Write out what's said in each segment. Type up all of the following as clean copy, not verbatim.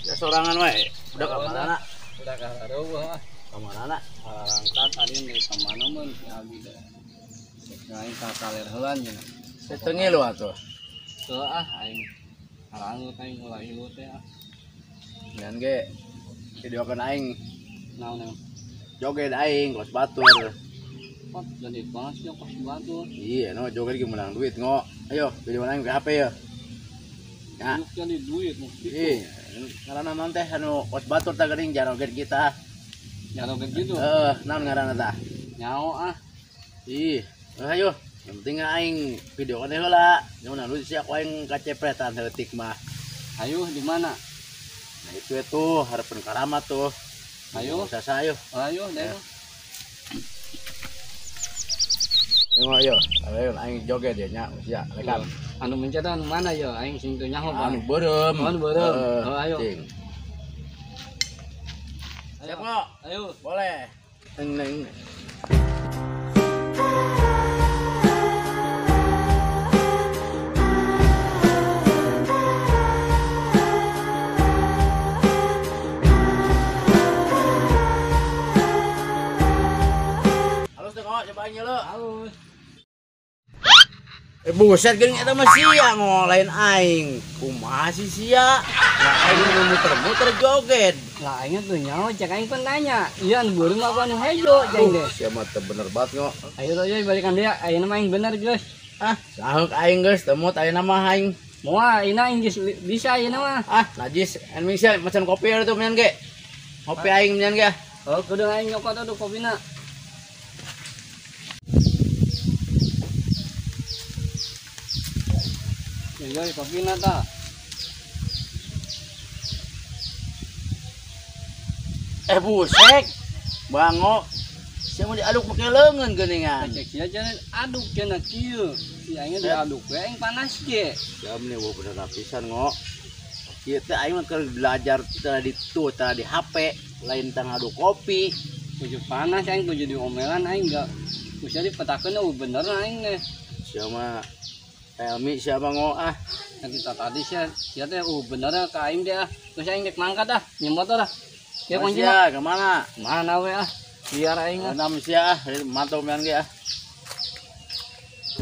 Ya sorangan wae. Udah ka mana? Udah ka hareueuh. Ka mana? Harangkat tadi di kemana mun si Abi teh. Aing ka kaler heulan nya. Setengi lu atuh. Teu aing harangut aing mulai ieu teh Ngan ge videokeun aing naon joget aing kos batur. kok jadi banget sih kos batu. Iya, no joget ge menang duit ngo. Ayo, video aing ke HP ya. Ya. Jadi duit Iya, ngaranna naon teh anu kos batur teh geuning joget kita. Jaroget gitu. Naon ngaranna tah? Nyao Ih, ayo. Yang penting aing video kan heula. Yang menang duit sia ku aing kacepretan heutik mah. Ayo di mana? Nah itu harapan karamat tuh. Ayo. Sasa ayo. Ayo deh. Ayo, ayo aing joget ya nya sia lekam. Anu mencetan mana ya aing sing teu nyaho Anu beureum. Anu beureum. Ayo. Siap kok? Ayo. Boleh. Neng. Halus teh kok coba aing lo. Halus. Buset geuning eta mah sia ngolain aing. Kumaha sih sia? Lah aing nu muter-muter joget. Lah aing tuh nyaho cek aing pun nanya. Iya anu beureum apa anu hejo ceng deh. Sia mah teu bener banget ngo. Ayo tuh yeuy balikan dia. Ayeuna mah aing bener geus. Saheuk aing geus teu mut ayeuna mah aing. Moal ayeuna aing geus bisa ayeuna mah. Najis anu sia macan kopi ada tuh menyan ge. Kopi aing menyan ge. Oh kudu aing nyokot atuh kopina. Yeuy kopina tah. Busek. Bango. Sia mau diaduk pake leungeun geuningan. Cek sia cenah aduk cenah kieu. Si aing diaduk we aing panas ge. Ya meni wo bener pisan ngo. Ieu teh aing mah keur belajar teh di HP, lain teh ngaduk kopi. Kudu panas aing kudu diomelan aing enggak. Kudu dipetakeun bener aing teh. Sia mah Elmi siapa ngo Yang kita tadi sia teh bener ka aing teh Terus aing dek mangkat nyeum motor Ya kuncinya ke mana? Mana we biar aing Nam sia mantau mean ge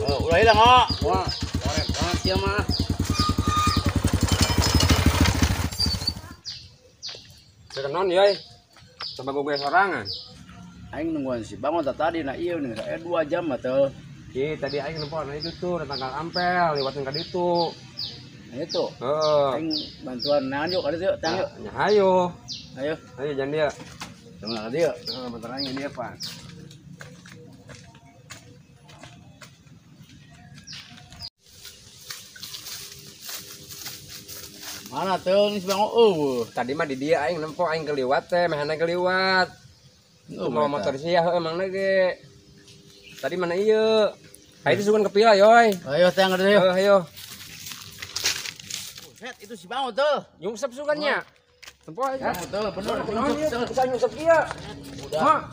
ulah hilang ngo. Wah, korek banget sia mah. Kenon yeuy. Coba gue sorangan. Aing nungguan si bangun tadi na ieu nih 2 jam atuh. Tadi aing nelpon itu tuh tanggal ampel lewatin ka ditu. Nah itu. Heeh. Aing bantuan naon yuk ka ditu, tang yuk. Nya hayo. Ayo. Ayo jangan dia. Tunggu ka dieu. Heeh, bentar aing dia, Pak. Mana tuh nih bang? Tadi mah di dia aing nempo aing keliwat teh, mehana keliwat. Mau motor sia emang lagi. Tadi mana ieu? Ayo disugun ke pila yoy. Ayo tang ka dieu. Ayo. Buset itu si bang tuh. Nyungsep sugannya. Tempo aja. Betul, bener. Bisa nyungsep dia. Udah.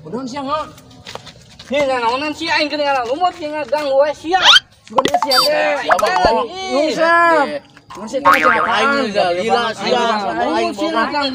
Udah sia nga. Heh, naonan si aing kedengaran lumut jeung gang we sia. Sugan dia sia teh. Nyungsep. Masih aing gila sia. Aing sih gang.